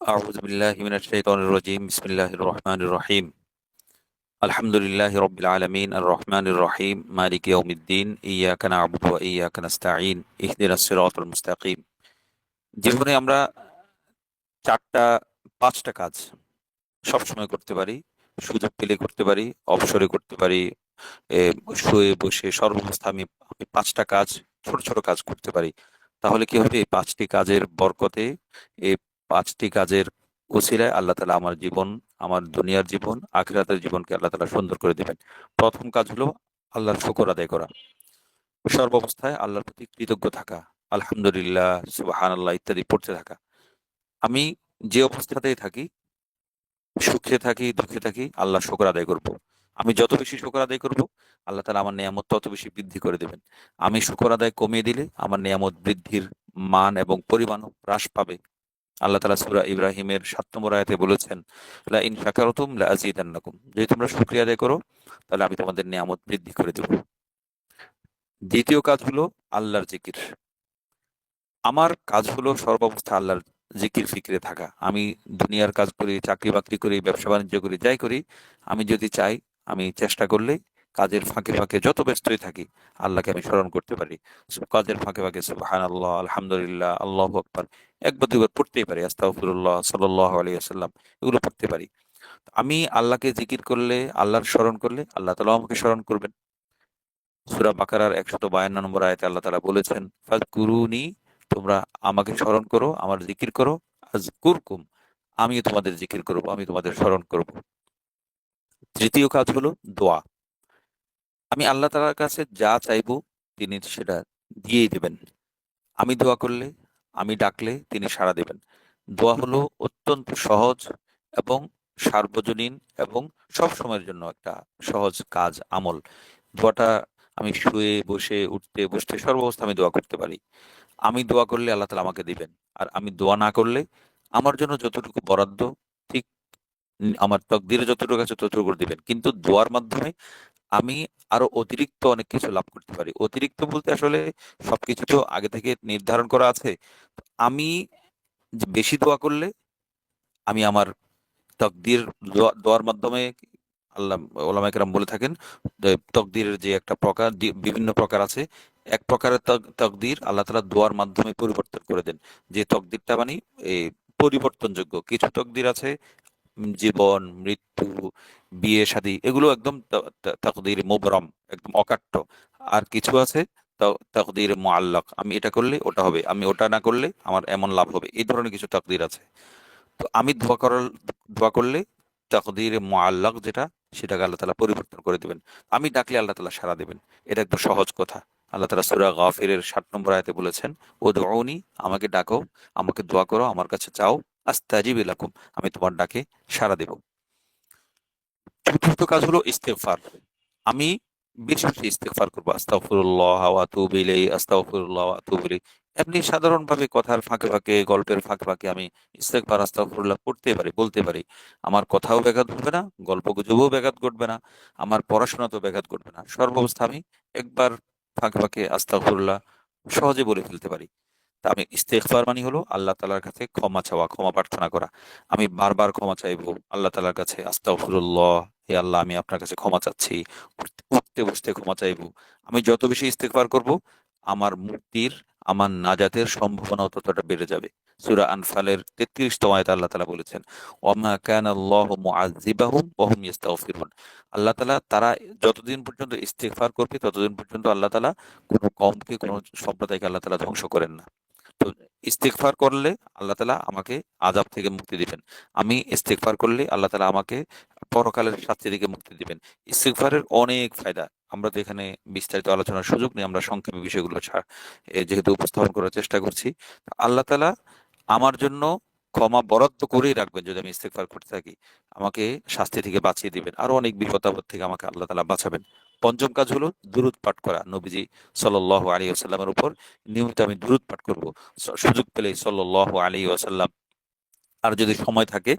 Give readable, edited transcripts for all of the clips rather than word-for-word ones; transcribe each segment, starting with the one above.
أعوذ بالله من الشيطان الرجيم بسم الله الرحمن الرحيم الحمد لله رب العالمين الرحمن الرحيم مالك يوم الدين إياك نعبد وإياك نستعين اهدنا الصراط المستقيم। জীবনে আমরা চারটা পাঁচটা কাজ সবসময় করতে পারি, সুযোগ পেলে করতে পারি, অবসরে করতে পারি, এ, শুয়ে বসে সর্বাবস্থা আমি আমি পাঁচটা কাজ, ছোট ছোট কাজ করতে পারি। তাহলে কি হবে? এই পাঁচটি কাজের বরকতে, এই পাঁচটি কাজের ওসিলায় আল্লাহ তালা আমার জীবন, আমার দুনিয়ার জীবন, আখিরাতের জীবনকে আল্লাহ তালা সুন্দর করে দিবেন। প্রথম কাজ হলো আল্লাহর শুকর আদায় করা, সর্বাবস্থায় আল্লাহর প্রতি কৃতজ্ঞ থাকা, আলহামদুলিল্লাহ, সুবহানাল্লাহ ইত্যাদি পড়তে থাকা। আমি যে অবস্থাতেই থাকি, সুখে থাকি দুঃখে থাকি, আল্লাহ শুকর আদায় করব। আমি যত বেশি শুকর আদায় করব, আল্লাহ তালা আমার নেয়ামত তত বেশি বৃদ্ধি করে দেবেন। আমি শুকর আদায় কমিয়ে দিলে আমার নেয়ামত বৃদ্ধির মান এবং পরিমাণও হ্রাস পাবে। আল্লাহ তালা সূরা ইব্রাহিমের ৭ নম্বর আয়াতে বলেছেন, লা ইন শাকারতুম লা আযীদান্নাকুম, যদি তোমরা শুকরিয়া আদায় করো তাহলে আমি তোমাদের নেয়ামত বৃদ্ধি করে দেব। দ্বিতীয় কাজ হলো আল্লাহর জিকির। আমার কাজ হলো সর্বাবস্থা আল্লাহর জিকির ফিকিরে থাকা। আমি দুনিয়ার কাজ করি, চাকরি বাকরি করি, ব্যবসা বাণিজ্য করি, যাই করি, আমি যদি চাই, আমি চেষ্টা করলে কাজের ফাঁকে ফাঁকে যত ব্যস্তই থাকি আল্লাহকে আমি স্মরণ করতে পারি। কাজের ফাঁকে ফাঁকে সুবহানাল্লাহ, আলহামদুলিল্লাহ, আল্লাহু আকবার একবার দুবার পড়তেই পারি, আস্তাগফিরুল্লাহ, সাল্লাল্লাহু আলাইহি ওয়াসাল্লাম এগুলো পড়তে পারি। আমি আল্লাহকে জিকির করলে, আল্লাহর স্মরণ করলে আল্লাহ তাআলা আমাকে স্মরণ করবেন। সূরা বাকারার ১৫২ নম্বর আয়াতে আল্লাহ তাআলা বলেছেন, ফাযকুরুনি, তোমরা আমাকে স্মরণ করো, আমার জিকির করো, আযকুরকুম, আমি তোমাদের জিকির করব, আমি তোমাদের স্মরণ করব। তৃতীয় কাজ হলো দোয়া। আমি আল্লাহ তাআলার কাছে যা চাইবো তিনি সেটা দিয়েই দেবেন। আমি দোয়া করলে, আমি ডাকলে তিনি সাড়া দেবেন। দোয়া হলো অত্যন্ত সহজ এবং সার্বজনীন এবং সব সময়ের জন্য একটা সহজ কাজ, আমল। দোয়াটা আমি শুয়ে বসে উঠতে বসতে সর্বাবস্থা আমি দোয়া করতে পারি। আমি দোয়া করলে আল্লাহ তাআলা আমাকে দিবেন। আর আমি দোয়া না করলে আমার জন্য যতটুকু বরাদ্দ, ঠিক আমার তকদিরে যতটুকু আছে ততটুকু দিবেন। কিন্তু দোয়ার মাধ্যমে আমি আরো অতিরিক্ত অনেক কিছু লাভ করতে পারি। অতিরিক্ত বলতে আসলে সবকিছু তো আগে থেকে নির্ধারণ করা আছে। আমি যে বেশি দোয়া করলে আমি আমার তকদির, দোয়ার মাধ্যমে আল্লাহ, ওলামায়ে কেরাম বলে থাকেন যে তকদিরের যে একটা প্রকার, বিভিন্ন প্রকার আছে। এক প্রকারের তকদির আল্লাহ তাআলা দোয়ার মাধ্যমে পরিবর্তন করে দেন, যে তকদিরটা মানে এই পরিবর্তনযোগ্য। কিছু তকদির আছে জীবন, মৃত্যু, বিয়ে শাদী, এগুলো একদম তাকদীর মুবরম, একদম অকাট্য। আর কিছু আছে তাকদীর মুআল্লাক, আমি এটা করলে ওটা হবে, আমি ওটা না করলে আমার এমন লাভ হবে, এই ধরনের কিছু তাকদীর আছে। তো আমি দোয়া করলে তাকদীর মুআল্লাক যেটা, সেটাকে আল্লাহ তাআলা পরিবর্তন করে দিবেন। আমি ডাকলে আল্লাহ তাআলা সাড়া দিবেন। এটা একদম সহজ কথা। আল্লাহ তাআলা সূরা গাফিরের ৭ নম্বর আয়াতে বলেছেন, উদউনি, আমাকে ডাকো, আমাকে দোয়া করো, আমার কাছে চাও, আস্তাজিব লাকুম, আমি তোমার ডাকে সাড়া দেব। চতুর্থ কাজ হলো ইস্তেগফার। আমি বেশি বেশি ইস্তেগফার করবো, আস্তাগফিরুল্লাহ ওয়া আতুবু ইলাইহি, আস্তাগফিরুল্লাহ ওয়া আতুবু ইলাইহি। এমনি সাধারণভাবে কথার ফাঁকে ফাঁকে, গল্পের ফাঁকে ফাঁকে আমি ইস্তেগফার, আস্তাগফিরুল্লাহ পড়তে পারি, বলতে পারি। আমার কথাও ব্যাঘাত ঘটবে না, গল্প গুজবও ব্যাঘাত ঘটবে না, আমার পড়াশোনাতেও ব্যাঘাত ঘটবে না। সর্বাবস্থা আমি একবার ফাঁকে ফাঁকে আস্তাগফিরুল্লাহ সহজে বলে ফেলতে পারি। তা আমি, ইস্তেগফার মানে হলো আল্লাহ তাআলার কাছে ক্ষমা চাওয়া, ক্ষমা প্রার্থনা করা। আমি বারবার ক্ষমা চাইবো আল্লাহ তাআলার কাছে, আস্তাগফিরুল্লাহ, হে আল্লাহ আমি আপনার কাছে ক্ষমা চাচ্ছি। উঠতে বসতে ক্ষমা চাইবো। আমি যত বেশি ইস্তেগফার করব, আমার মুক্তির, আমার নাজাতের সম্ভাবনা ততটা বেড়ে যাবে। সূরা আনফালের ৩৩তম আয়াতে আল্লাহ তাআলা বলেছেন, ওয়ামা কানা আল্লাহু মুআযযিবাহুম ওয়া হুম ইস্তাগফিরুন। আল্লাহ তাআলা, তারা যতদিন পর্যন্ত ইস্তেগফার করবে ততদিন পর্যন্ত আল্লাহ তাআলা কোনো কওমকে, কোনো সম্প্রদায়কে আল্লাহ তাআলা ধ্বংস করেন না। তো ইস্তেগফার করলে আল্লাহ তাআলা আমাকে আযাব থেকে মুক্তি দিবেন। আমি ইস্তেগফার করলে আল্লাহ তাআলা আমাকে পরকালের শাস্তি থেকে মুক্তি দিবেন। ইস্তেগফারের অনেক ফায়দা। আমরা তো এখানে বিস্তারিত আলোচনার সুযোগ নেই, আমরা সংক্ষেপে বিষয়গুলো যেহেতু উপস্থাপন করার চেষ্টা করছি। আল্লাহ তাআলা আমার জন্য ক্ষমা বরাদ্দ করেই রাখবেন যদি আমি ইস্তেগফার করতে থাকি। আমাকে শাস্তি থেকে বাঁচিয়ে দিবেন, আরো অনেক বিপদ আপদ থেকে আমাকে আল্লাহ তাআলা বাঁচাবেন। পঞ্চম কাজ হলো দুরূদ পাঠ করা, নবীজি সাল্লাল্লাহু আলাইহি ওয়াসাল্লামের উপর নিয়মিত আমি দুরূদ পাঠ করব। সুযোগ পেলেই সাল্লাল্লাহু আলাইহি ওয়াসাল্লাম, আর যদি সময় থাকে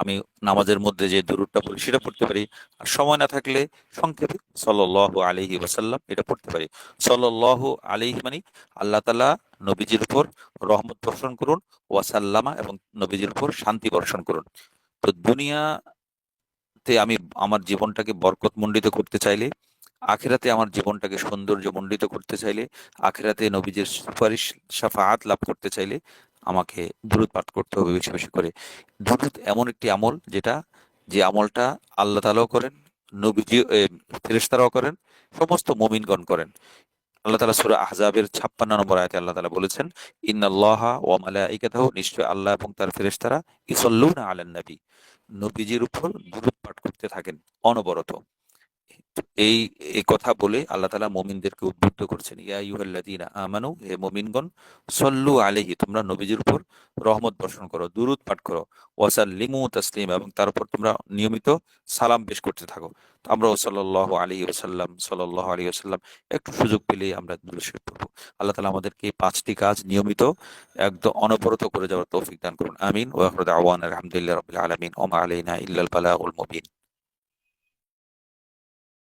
আমি নামাজের মধ্যে যে দুরূদটা পড়ি সেটা পড়তে পারি। আর সময় না থাকলে সংক্ষেপে সাল্লাল্লাহু আলাইহি ওয়াসাল্লাম এটা পড়তে পারি। সাল্লাল্লাহু আলাইহি মানে আল্লাহ তাআলা নবীজির উপর রহমত বর্ষণ করুন, ওয়াসাল্লামা এবং নবীজির উপর শান্তি বর্ষণ করুন। তো দুনিয়াতে আমি আমার জীবনটাকে বরকতমণ্ডিত করতে চাইলে, আখিরাতে আমার জীবনটাকে সৌন্দর্যমণ্ডিত করতে চাইলে, আখিরাতে নবীজির সুপারিশ শাফাআত লাভ করতে চাইলে আমাকে দুরূদ পাঠ করতে হবে বেশি বেশি করে। দুরূদ এমন একটি আমল যে আমলটা আল্লাহ তাআলাও করেন, নবীজি ফেরেশতারাও করেন, সমস্ত মুমিনগণ করেন। আল্লাহ তাআলা সূরা আহজাবের 56 নম্বর আয়াতে আল্লাহ তাআলা বলেছেন, ইন্নাল্লাহা ওয়া মালাইকাতাহু, নিশ্চয় আল্লাহ এবং তার ফেরেশতারা ইউসাল্লুনা আলান নবী, নবীজির উপর দুরূদ পাঠ করতে থাকেন অনবরত। এই এই কথা বলে আল্লাহ তাআলা মুমিনদেরকে উদ্বুদ্ধ করছেন, ইয়া আইয়ুহাল্লাযীনা আমানু, হে মুমিনগণ, সল্লু আলাইহি, তোমরা নবীজির উপর রহমত বর্ষণ করো, দুরূদ পাঠ করো, ওয়াসাল্লিমু তাসলিমা, এবং তার উপর তোমরা নিয়মিত সালাম পেশ করতে থাকো। তো আমরাও সাল্লাল্লাহু আলাইহি ওয়াসাল্লাম একটু সুযোগ পেলেই আমরা দুরূদ শরীফ পড়বো। আল্লাহ তাআলা আমাদেরকে এই 5টি কাজ নিয়মিত একদম অনবরত করে যাওয়ার তৌফিক দান করুন। আমিন। ওয়া আখিরু দাওয়ানা আলহামদুলিল্লাহি রাব্বিল আলামিন। ওয়া মা আলাইনা ইল্লাল বালাগুল মুবিন।